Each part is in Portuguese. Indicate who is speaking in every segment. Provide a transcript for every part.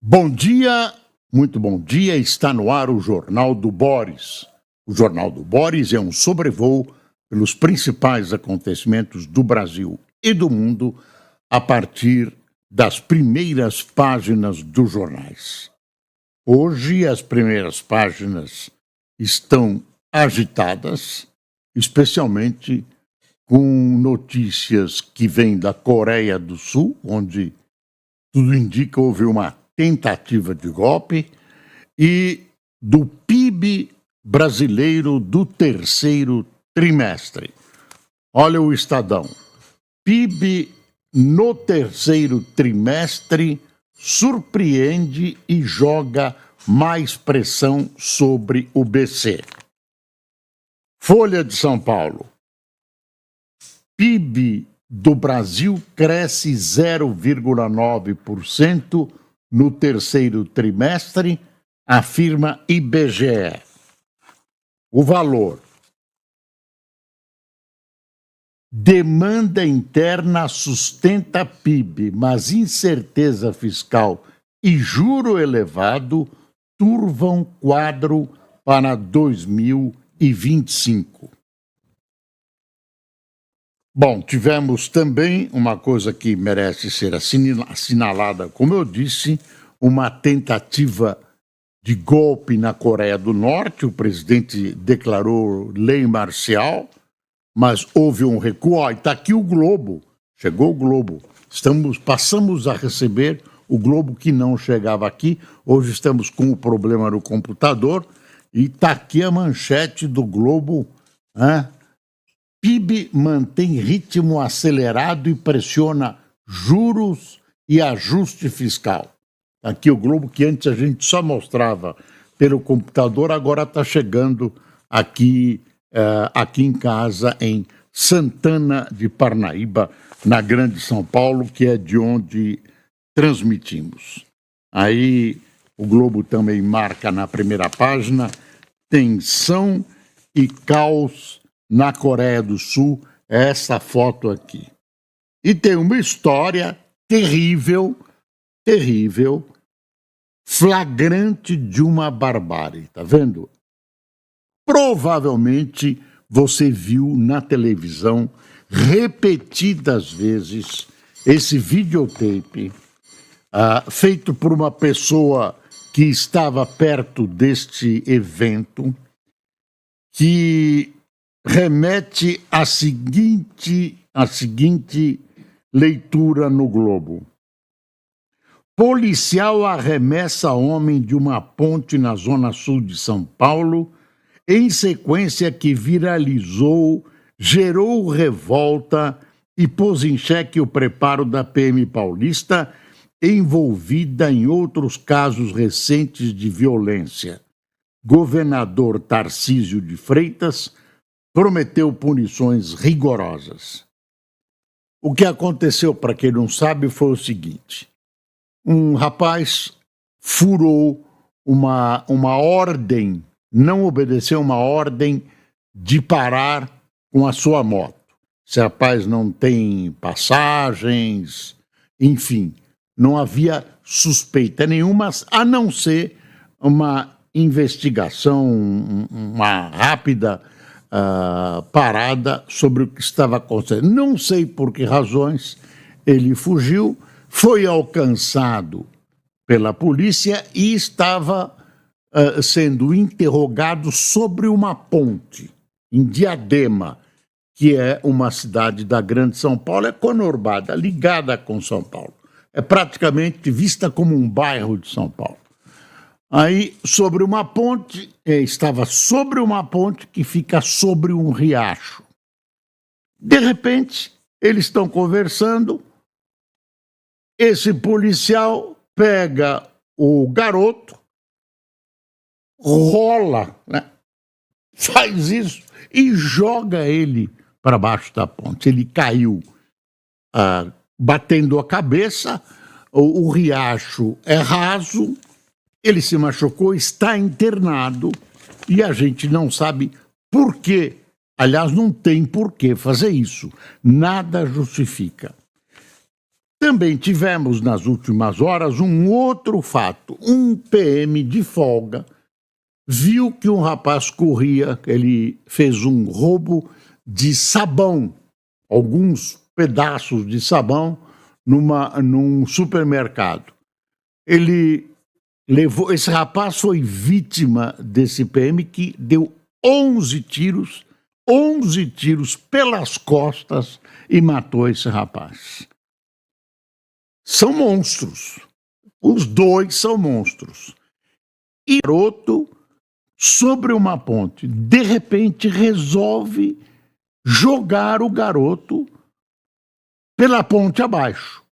Speaker 1: Bom dia, muito bom dia. Está no ar o Jornal do Boris. O Jornal do Boris é um sobrevoo pelos principais acontecimentos do Brasil e do mundo a partir das primeiras páginas dos jornais. Hoje, as primeiras páginas estão agitadas, especialmente com notícias que vêm da Coreia do Sul, onde tudo indica houve uma tentativa de golpe, e do PIB brasileiro do terceiro trimestre. Olha o Estadão. PIB no terceiro trimestre surpreende e joga mais pressão sobre o BC. Folha de São Paulo. PIB do Brasil cresce 0,9% no terceiro trimestre, afirma IBGE. O valor. Demanda interna sustenta PIB, mas incerteza fiscal e juro elevado turvam quadro para 2025. Bom, tivemos também uma coisa que merece ser assinalada, como eu disse, uma tentativa de golpe na Coreia do Norte. O presidente declarou lei marcial, mas houve um recuo. Está aqui o Globo, chegou o Globo. Passamos a receber o Globo que não chegava aqui. Hoje estamos com o problema no computador e está aqui a manchete do Globo, PIB mantém ritmo acelerado e pressiona juros e ajuste fiscal. Aqui o Globo, que antes a gente só mostrava pelo computador, agora está chegando aqui em casa, em Santana de Parnaíba, na Grande São Paulo, que é de onde transmitimos. Aí o Globo também marca na primeira página tensão e caos na Coreia do Sul, essa foto aqui. E tem uma história terrível, flagrante de uma barbárie, tá vendo? Provavelmente você viu na televisão repetidas vezes esse videotape feito por uma pessoa que estava perto deste evento, que remete à seguinte leitura no Globo. Policial arremessa homem de uma ponte na zona sul de São Paulo, em sequência que viralizou, gerou revolta e pôs em xeque o preparo da PM paulista, envolvida em outros casos recentes de violência. Governador Tarcísio de Freitas prometeu punições rigorosas. O que aconteceu, para quem não sabe, foi o seguinte: um rapaz furou uma ordem, não obedeceu uma ordem de parar com a sua moto. Esse rapaz não tem passagens, enfim, não havia suspeita nenhuma, a não ser uma investigação, uma rápida parada sobre o que estava acontecendo. Não sei por que razões ele fugiu, foi alcançado pela polícia e estava sendo interrogado sobre uma ponte em Diadema, que é uma cidade da Grande São Paulo, é conurbada, ligada com São Paulo. É praticamente vista como um bairro de São Paulo. Aí, sobre uma ponte, estava sobre uma ponte que fica sobre um riacho. De repente, eles estão conversando, esse policial pega o garoto, rola, né? Faz isso e joga ele para baixo da ponte. Ele caiu batendo a cabeça, o riacho é raso, ele se machucou, está internado e a gente não sabe por quê. Aliás, não tem por que fazer isso. Nada justifica. Também tivemos nas últimas horas um outro fato. Um PM de folga viu que um rapaz corria, ele fez um roubo de sabão, alguns pedaços de sabão num supermercado. Ele levou, esse rapaz foi vítima desse PM que deu 11 tiros pelas costas e matou esse rapaz. São monstros. Os dois são monstros. E o garoto, sobre uma ponte, de repente resolve jogar o garoto pela ponte abaixo.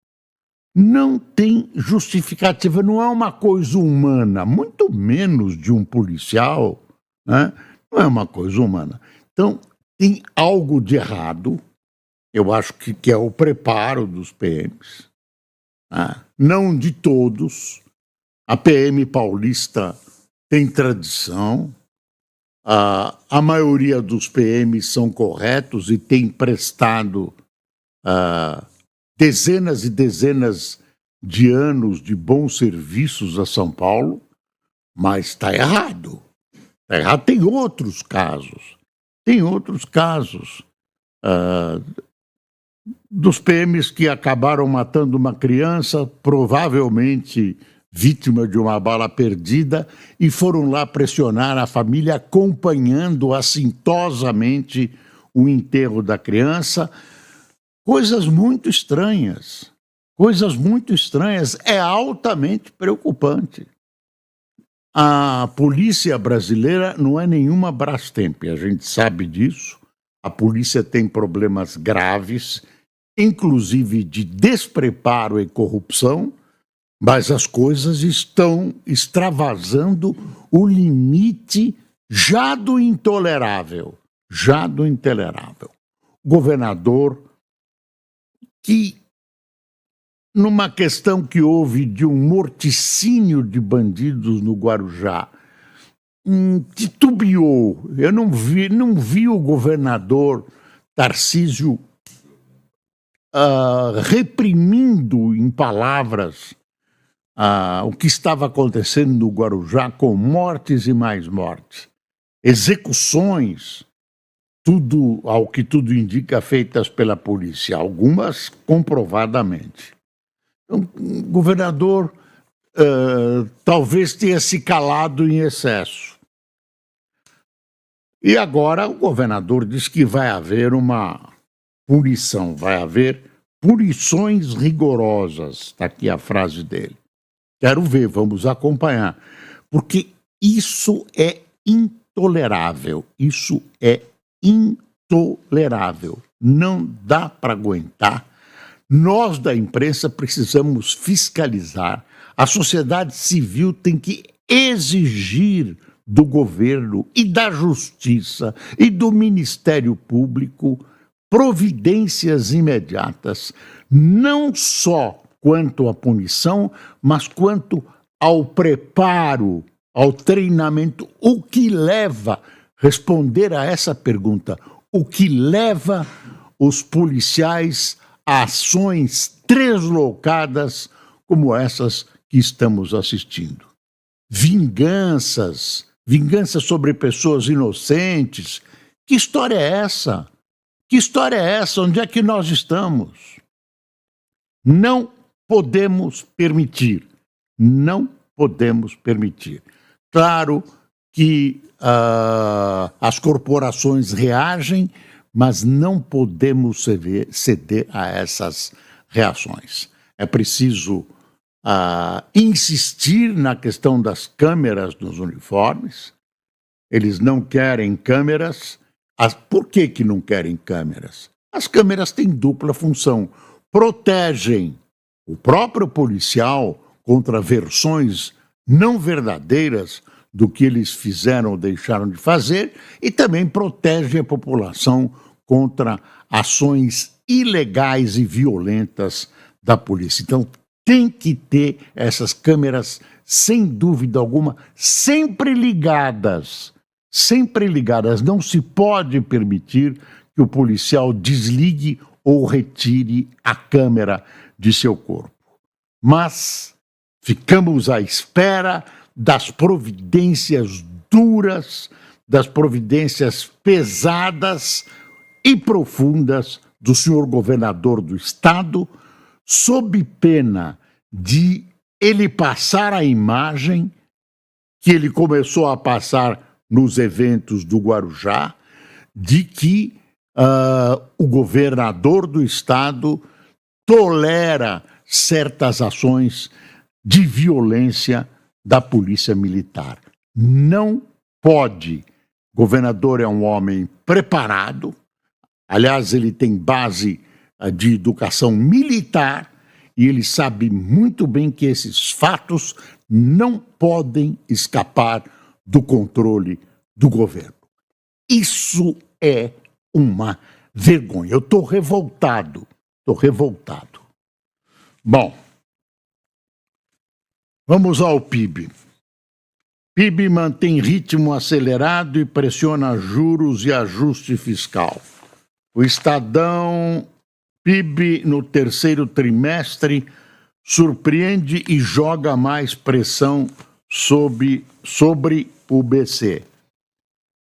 Speaker 1: Não tem justificativa, não é uma coisa humana, muito menos de um policial, né? Não é uma coisa humana. Então, tem algo de errado, eu acho que é o preparo dos PMs, não de todos. A PM paulista tem tradição, a maioria dos PMs são corretos e tem prestado dezenas e dezenas de anos de bons serviços a São Paulo, mas está errado. Está errado. Tem outros casos. Dos PMs que acabaram matando uma criança, provavelmente vítima de uma bala perdida, e foram lá pressionar a família, acompanhando assintosamente o enterro da criança. Coisas muito estranhas. É altamente preocupante. A polícia brasileira não é nenhuma Brastemp, a gente sabe disso. A polícia tem problemas graves, inclusive de despreparo e corrupção, mas as coisas estão extravasando o limite já do intolerável. O governador, que numa questão que houve de um morticínio de bandidos no Guarujá, titubeou. Eu não vi o governador Tarcísio reprimindo em palavras o que estava acontecendo no Guarujá, com mortes e mais mortes, execuções, tudo, ao que tudo indica, feitas pela polícia, algumas comprovadamente. Então, o governador talvez tenha se calado em excesso. E agora o governador diz que vai haver uma punição, vai haver punições rigorosas. Está aqui a frase dele. Quero ver, vamos acompanhar. Porque isso é intolerável. Não dá para aguentar. Nós da imprensa precisamos fiscalizar. A sociedade civil tem que exigir do governo e da justiça e do Ministério Público providências imediatas, não só quanto à punição, mas quanto ao preparo, ao treinamento. O que leva, responder a essa pergunta, o que leva os policiais a ações deslocadas como essas que estamos assistindo? Vinganças sobre pessoas inocentes. Que história é essa? Onde é que nós estamos? Não podemos permitir. Claro que as corporações reagem, mas não podemos ceder a essas reações. É preciso insistir na questão das câmeras nos uniformes. Eles não querem câmeras. Por que não querem câmeras? As câmeras têm dupla função. Protegem o próprio policial contra versões não verdadeiras do que eles fizeram ou deixaram de fazer, e também protege a população contra ações ilegais e violentas da polícia. Então, tem que ter essas câmeras, sem dúvida alguma, sempre ligadas. Não se pode permitir que o policial desligue ou retire a câmera de seu corpo. Mas ficamos à espera das providências duras, das providências pesadas e profundas do senhor governador do estado, sob pena de ele passar a imagem que ele começou a passar nos eventos do Guarujá, de que o governador do estado tolera certas ações de violência da polícia militar. Não pode. O governador é um homem preparado, aliás, ele tem base de educação militar e ele sabe muito bem que esses fatos não podem escapar do controle do governo. Isso é uma vergonha. Eu estou revoltado. Bom, vamos ao PIB. PIB mantém ritmo acelerado e pressiona juros e ajuste fiscal. O Estadão, PIB no terceiro trimestre, surpreende e joga mais pressão sobre o BC.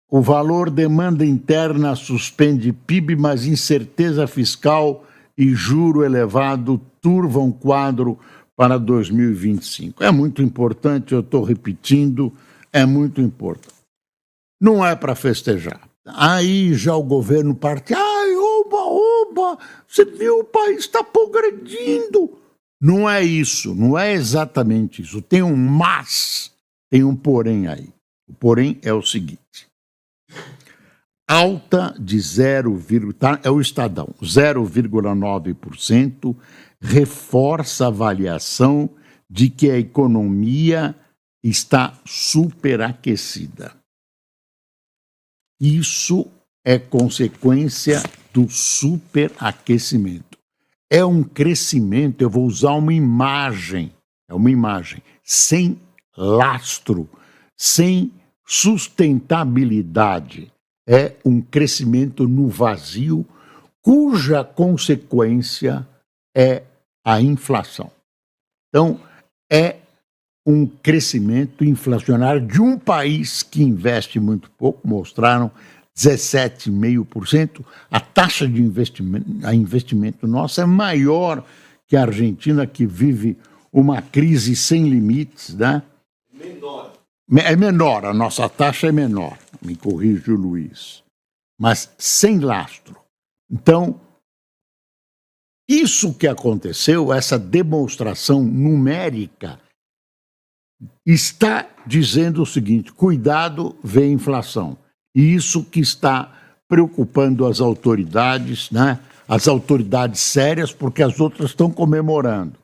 Speaker 1: O valor demanda interna suspende PIB, mas incerteza fiscal e juro elevado turvam quadro para 2025. É muito importante, eu estou repetindo, é muito importante. Não é para festejar. Aí já o governo parte, ai, oba, você viu, o país está progredindo. Não é isso, não é exatamente isso. Tem um mas, tem um porém aí. O porém é o seguinte. Alta de 0, é o Estadão, 0,9%, reforça a avaliação de que a economia está superaquecida. Isso é consequência do superaquecimento. É um crescimento, eu vou usar uma imagem, sem lastro, sem sustentabilidade. É um crescimento no vazio, cuja consequência é a inflação. Então, é um crescimento inflacionário de um país que investe muito pouco, mostraram 17,5%. A taxa de investimento nossa é maior que a Argentina, que vive uma crise sem limites, né?
Speaker 2: Menor.
Speaker 1: É menor, a nossa taxa é menor, me corrige o Luiz, mas sem lastro. Então, isso que aconteceu, essa demonstração numérica, está dizendo o seguinte: cuidado, vem inflação. E isso que está preocupando as autoridades, né? As autoridades sérias, porque as outras estão comemorando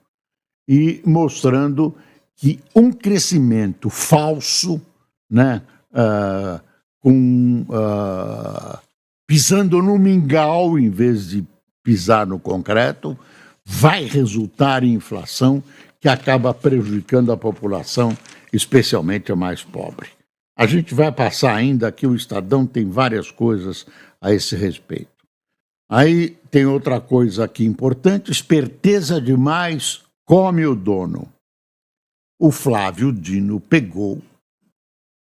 Speaker 1: e mostrando que um crescimento falso, né, pisando no mingau em vez de pisar no concreto, vai resultar em inflação que acaba prejudicando a população, especialmente a mais pobre. A gente vai passar ainda aqui, o Estadão tem várias coisas a esse respeito. Aí tem outra coisa aqui importante: esperteza demais come o dono. O Flávio Dino pegou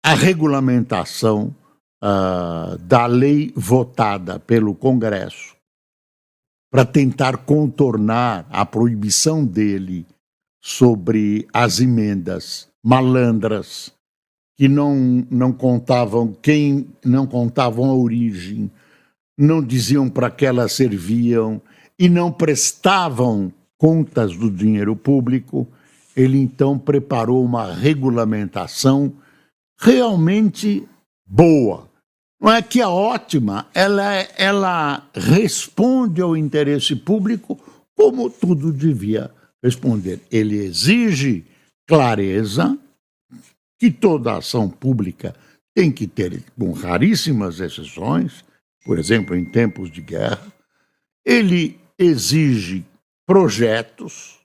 Speaker 1: a regulamentação da lei votada pelo Congresso para tentar contornar a proibição dele sobre as emendas malandras que não contavam a origem, não diziam para que elas serviam e não prestavam contas do dinheiro público. Ele então preparou uma regulamentação realmente boa. Não é que é ótima, ela responde ao interesse público como tudo devia responder. Ele exige clareza, que toda ação pública tem que ter, com raríssimas exceções, por exemplo, em tempos de guerra. Ele exige projetos,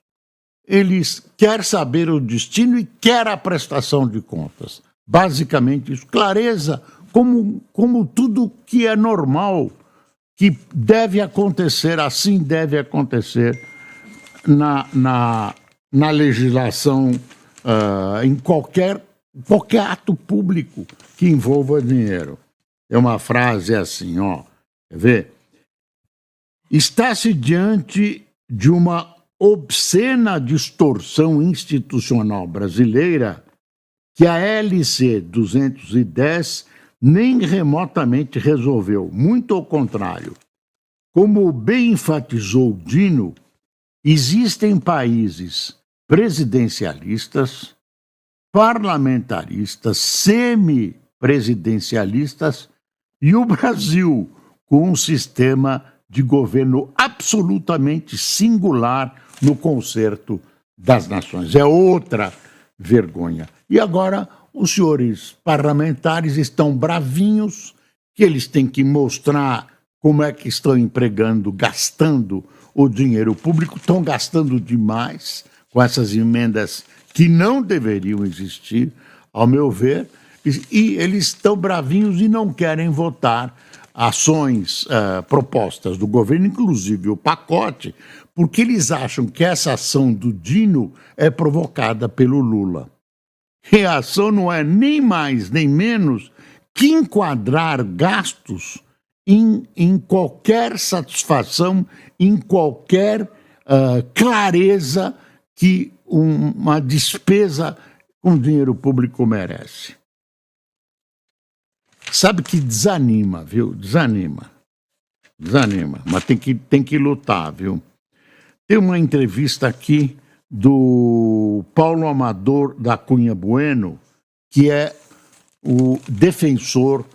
Speaker 1: ele quer saber o destino e quer a prestação de contas. Basicamente isso. Clareza, como tudo que é normal, que deve acontecer, assim deve acontecer na legislação, em qualquer ato público que envolva dinheiro. É uma frase assim, ó, quer ver? Está-se diante de uma obscena distorção institucional brasileira que a LC 210 nem remotamente resolveu. Muito ao contrário. Como bem enfatizou Dino, existem países presidencialistas, parlamentaristas, semipresidencialistas e o Brasil com um sistema de governo absolutamente singular no concerto das nações. É outra vergonha. E agora os senhores parlamentares estão bravinhos, que eles têm que mostrar como é que estão empregando, gastando o dinheiro público, estão gastando demais com essas emendas que não deveriam existir, ao meu ver, e eles estão bravinhos e não querem votar ações propostas do governo, inclusive o pacote, porque eles acham que essa ação do Dino é provocada pelo Lula. E a ação não é nem mais nem menos que enquadrar gastos em qualquer satisfação, em qualquer clareza que uma despesa com dinheiro público merece. Sabe que desanima, viu? Desanima. Mas tem que lutar, viu? Tem uma entrevista aqui do Paulo Amador da Cunha Bueno, que é o defensor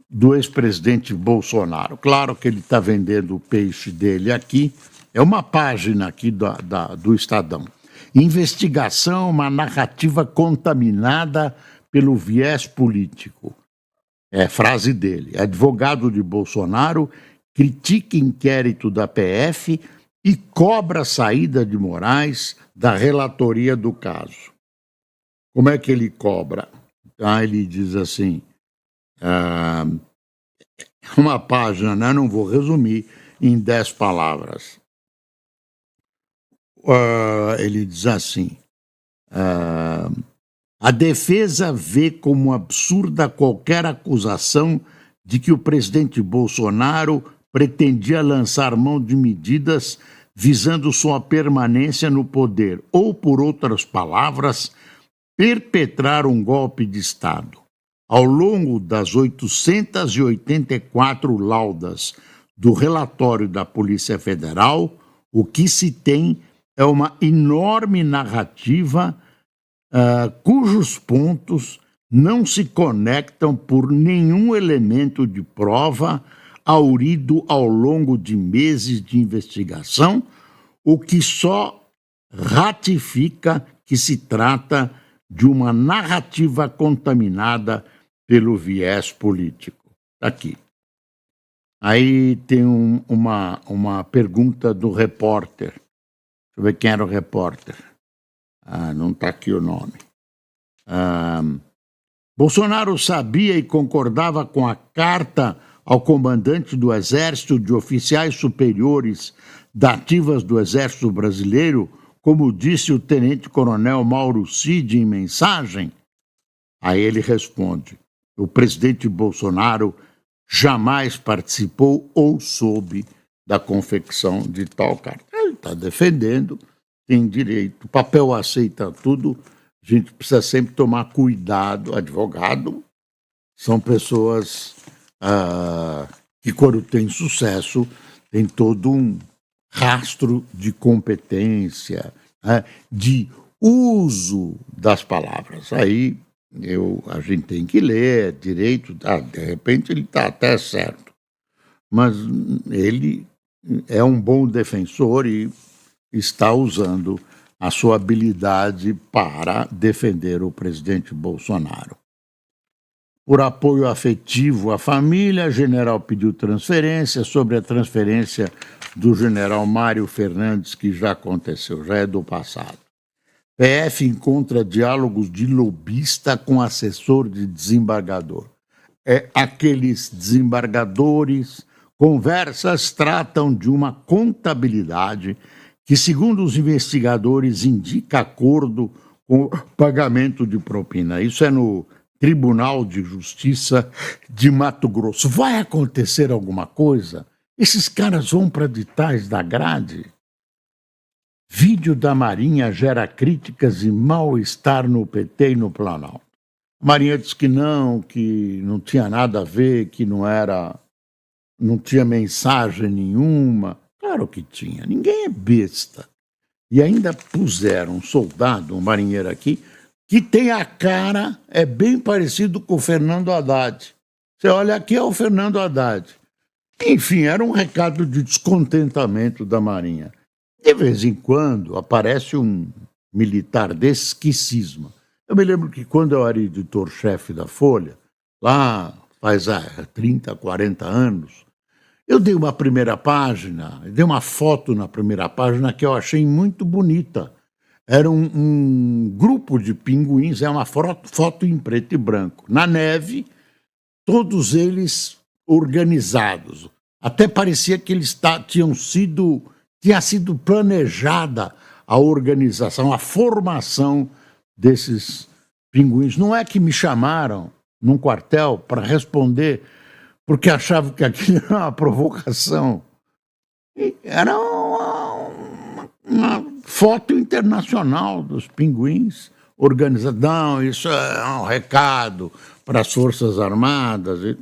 Speaker 1: do ex-presidente Bolsonaro. Claro que ele está vendendo o peixe dele aqui. É uma página aqui do Estadão. Investigação, uma narrativa contaminada pelo viés político. É frase dele. Advogado de Bolsonaro critica inquérito da PF e cobra a saída de Moraes da relatoria do caso. Como é que ele cobra? Ele diz assim, uma página, né? Não vou resumir em 10 palavras. Ele diz assim, a defesa vê como absurda qualquer acusação de que o presidente Bolsonaro pretendia lançar mão de medidas visando sua permanência no poder, ou, por outras palavras, perpetrar um golpe de Estado. Ao longo das 884 laudas do relatório da Polícia Federal, o que se tem é uma enorme narrativa cujos pontos não se conectam por nenhum elemento de prova aurido ao longo de meses de investigação, o que só ratifica que se trata de uma narrativa contaminada pelo viés político. Aqui. Aí tem uma pergunta do repórter. Deixa eu ver quem era o repórter. Não está aqui o nome. Bolsonaro sabia e concordava com a carta ao comandante do Exército de oficiais superiores da ativas do Exército Brasileiro, como disse o tenente-coronel Mauro Cid em mensagem? Aí ele responde, o presidente Bolsonaro jamais participou ou soube da confecção de tal carta. Ele está defendendo, tem direito, o papel aceita tudo, a gente precisa sempre tomar cuidado, advogado, são pessoas que quando tem sucesso, tem todo um rastro de competência, de uso das palavras. Aí a gente tem que ler direito, de repente ele está até certo, mas ele é um bom defensor e está usando a sua habilidade para defender o presidente Bolsonaro. Por apoio afetivo à família, o general pediu transferência. Sobre a transferência do general Mário Fernandes, que já aconteceu, já é do passado. PF encontra diálogos de lobista com assessor de desembargador. Aqueles desembargadores Conversas tratam de uma contabilidade que, segundo os investigadores, indica acordo com o pagamento de propina. Isso é no Tribunal de Justiça de Mato Grosso. Vai acontecer alguma coisa? Esses caras vão para detalhes da grade? Vídeo da Marinha gera críticas e mal-estar no PT e no Planalto. A Marinha diz que não tinha nada a ver, que não tinha mensagem nenhuma. Claro que tinha, ninguém é besta. E ainda puseram um soldado, um marinheiro aqui, que tem a cara, é bem parecido com o Fernando Haddad. Você olha aqui, é o Fernando Haddad. Enfim, era um recado de descontentamento da Marinha. De vez em quando aparece um militar desse que cisma. Eu me lembro que quando eu era editor-chefe da Folha, lá faz 30, 40 anos, eu dei uma primeira página, dei uma foto na primeira página que eu achei muito bonita. Era um grupo de pinguins, é uma foto em preto e branco, na neve, todos eles organizados. Até parecia que eles tinha sido planejada a organização, a formação desses pinguins. Não é que me chamaram num quartel para responder porque achavam que aquilo era uma provocação. Era uma foto internacional dos pinguins organizados. Não, isso é um recado para as Forças Armadas.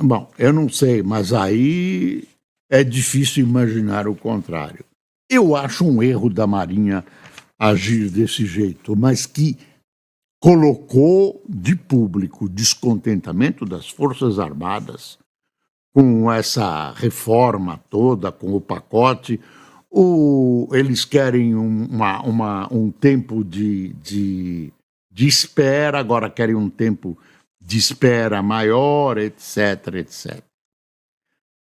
Speaker 1: Bom, eu não sei, mas aí é difícil imaginar o contrário. Eu acho um erro da Marinha agir desse jeito, mas que colocou de público o descontentamento das Forças Armadas com essa reforma toda, com o pacote. Eles querem um tempo de espera, agora querem um tempo de espera maior, etc, etc.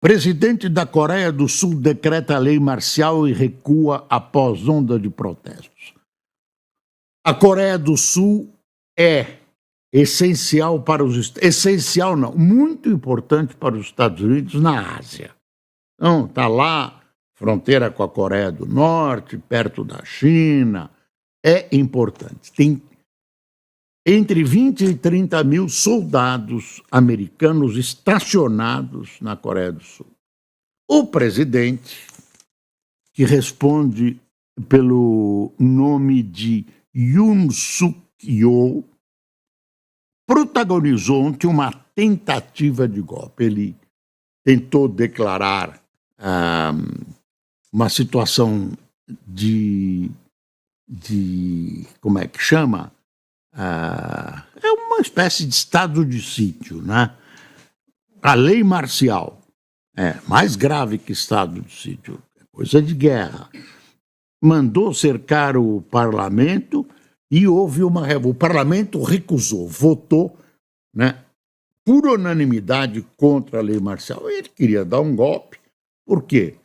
Speaker 1: Presidente da Coreia do Sul decreta lei marcial e recua após onda de protestos. A Coreia do Sul é essencial para essencial não, muito importante para os Estados Unidos na Ásia. Então, está lá, fronteira com a Coreia do Norte, perto da China, é importante. Tem entre 20 e 30 mil soldados americanos estacionados na Coreia do Sul. O presidente, que responde pelo nome de Yoon Suk-yeol, protagonizou ontem uma tentativa de golpe. Ele tentou declarar uma situação de como é que chama? É uma espécie de estado de sítio, né? A lei marcial é mais grave que estado de sítio, é coisa de guerra. Mandou cercar o parlamento e houve uma revolta. O parlamento recusou, votou, né, por unanimidade contra a lei marcial. Ele queria dar um golpe. Por quê?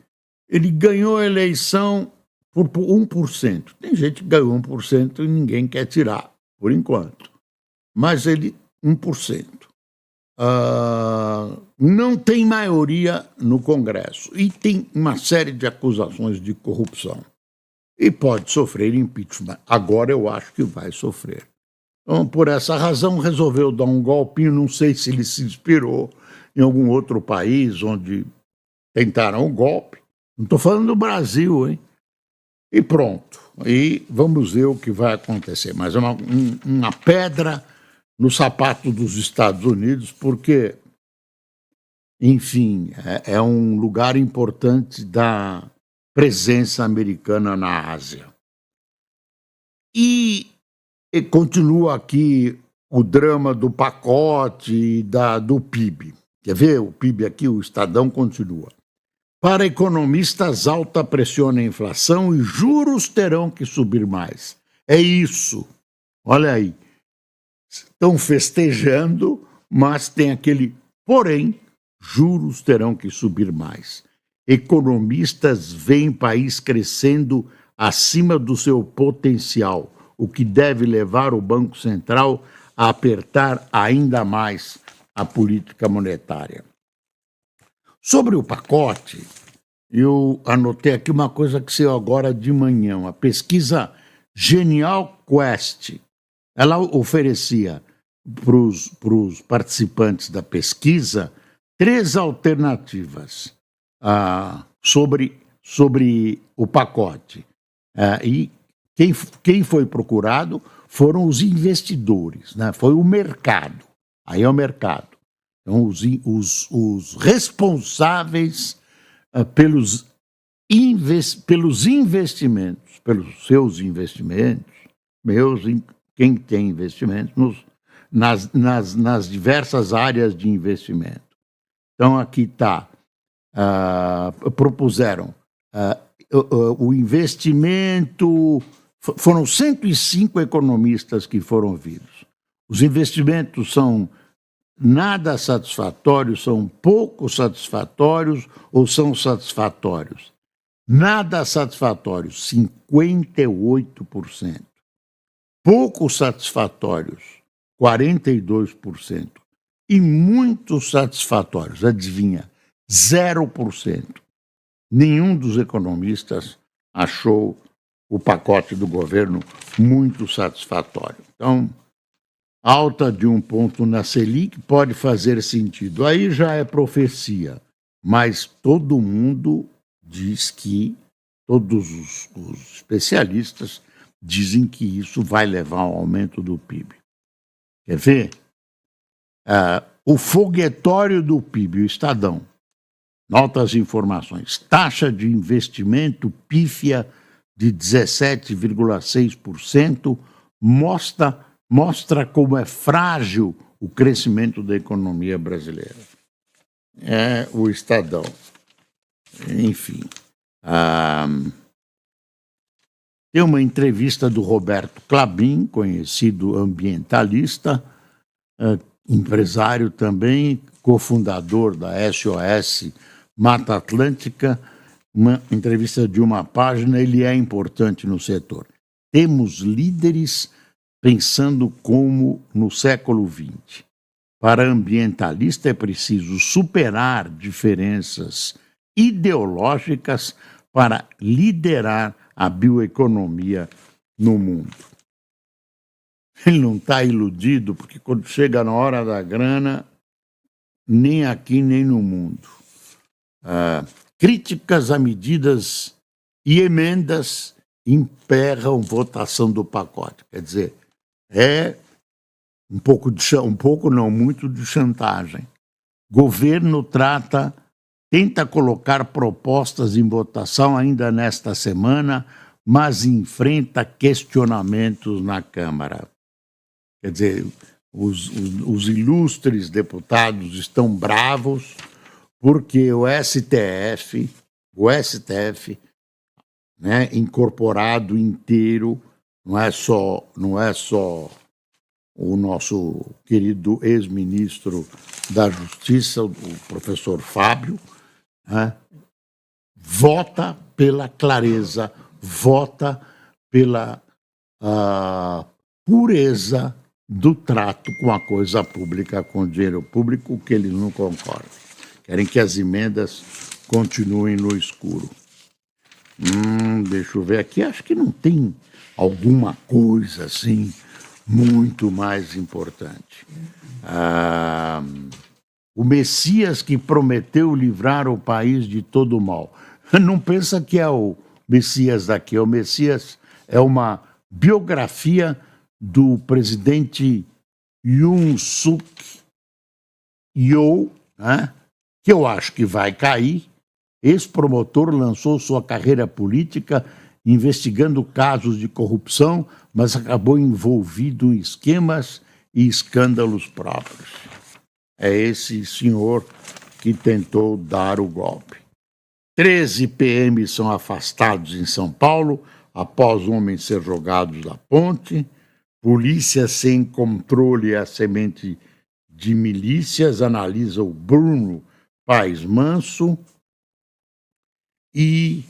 Speaker 1: Ele ganhou a eleição por 1%. Tem gente que ganhou 1% e ninguém quer tirar, por enquanto. Mas ele, 1%. Não tem maioria no Congresso e tem uma série de acusações de corrupção. E pode sofrer impeachment. Agora eu acho que vai sofrer. Então, por essa razão, resolveu dar um golpinho. Não sei se ele se inspirou em algum outro país onde tentaram o golpe. Não estou falando do Brasil, hein? E pronto. E vamos ver o que vai acontecer. Mas é uma pedra no sapato dos Estados Unidos, porque, enfim, é um lugar importante da presença americana na Ásia. E continua aqui o drama do pacote e do PIB. Quer ver? O PIB aqui, o Estadão continua. Para economistas, alta pressiona a inflação e juros terão que subir mais. É isso. Olha aí. Estão festejando, mas tem aquele porém, juros terão que subir mais. Economistas veem país crescendo acima do seu potencial, o que deve levar o Banco Central a apertar ainda mais a política monetária. Sobre o pacote, eu anotei aqui uma coisa que saiu agora de manhã, uma pesquisa Genial Quest. Ela oferecia para os participantes da pesquisa 3 alternativas sobre o pacote. E quem foi procurado foram os investidores, né? Foi o mercado. Aí é o mercado. Então, os responsáveis pelos investimentos, pelos seus investimentos, quem tem investimentos, nas diversas áreas de investimento. Então, aqui está, propuseram o investimento, foram 105 economistas que foram ouvidos. Os investimentos são nada satisfatórios, são pouco satisfatórios ou são satisfatórios? Nada satisfatórios, 58%. Pouco satisfatórios, 42%. E muito satisfatórios, adivinha, 0%. Nenhum dos economistas achou o pacote do governo muito satisfatório. Então, alta de 1 ponto na Selic pode fazer sentido. Aí já é profecia, mas todo mundo diz que, todos os especialistas dizem que isso vai levar ao aumento do PIB. Quer ver? O foguetório do PIB, o Estadão, nota as informações, taxa de investimento pífia de 17,6%, mostra como é frágil o crescimento da economia brasileira. É o Estadão. Enfim. Tem uma entrevista do Roberto Klabin, conhecido ambientalista, empresário também, cofundador da SOS Mata Atlântica, uma entrevista de 1 página, ele é importante no setor. Temos líderes pensando como no século XX. Para ambientalista é preciso superar diferenças ideológicas para liderar a bioeconomia no mundo. Ele não está iludido, porque quando chega na hora da grana, nem aqui nem no mundo. Críticas a medidas e emendas emperram votação do pacote. Quer dizer, é muito de chantagem. Governo tenta colocar propostas em votação ainda nesta semana, mas enfrenta questionamentos na Câmara. Quer dizer, os ilustres deputados estão bravos porque o STF, né, incorporado inteiro, não é só o nosso querido ex-ministro da Justiça, o professor Fábio, né, vota pela clareza, vota pela pureza do trato com a coisa pública, com o dinheiro público, que eles não concordam. Querem que as emendas continuem no escuro. Deixa eu ver aqui, acho que não tem alguma coisa assim muito mais importante. O Messias que prometeu livrar o país de todo o mal. Não pensa que é o Messias daqui, o Messias é uma biografia do presidente Yoon Suk Yeol, né, que eu acho que vai cair. Ex-promotor lançou sua carreira política investigando casos de corrupção, mas acabou envolvido em esquemas e escândalos próprios. É esse senhor que tentou dar o golpe. 13 PMs são afastados em São Paulo após homens ser jogados da ponte. Polícia sem controle à semente de milícias analisa o Bruno Paes Manso. E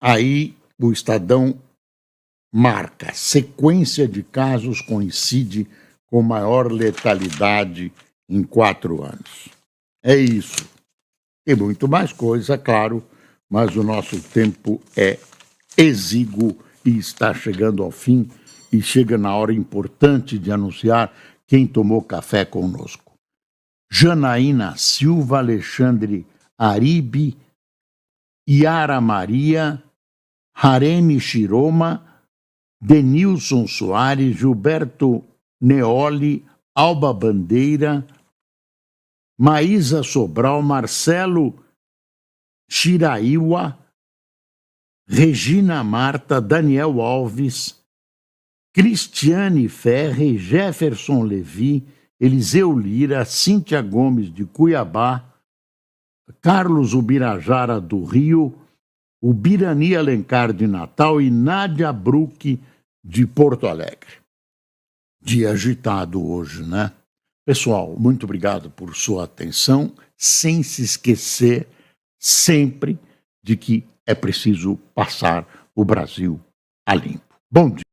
Speaker 1: aí o Estadão marca: sequência de casos coincide com maior letalidade em 4 anos. É isso. Tem muito mais coisa, claro, mas o nosso tempo é exíguo e está chegando ao fim, e chega na hora importante de anunciar quem tomou café conosco. Janaína Silva, Alexandre Aribe, Yara Maria, Harene Shiroma, Denilson Soares, Gilberto Neoli, Alba Bandeira, Maísa Sobral, Marcelo Shiraiwa, Regina Marta, Daniel Alves, Cristiane Ferre, Jefferson Levi, Eliseu Lira, Cíntia Gomes de Cuiabá, Carlos Ubirajara do Rio, o Birani Alencar de Natal e Nádia Bruck de Porto Alegre. Dia agitado hoje, né? Pessoal, muito obrigado por sua atenção, sem se esquecer sempre de que é preciso passar o Brasil a limpo. Bom dia.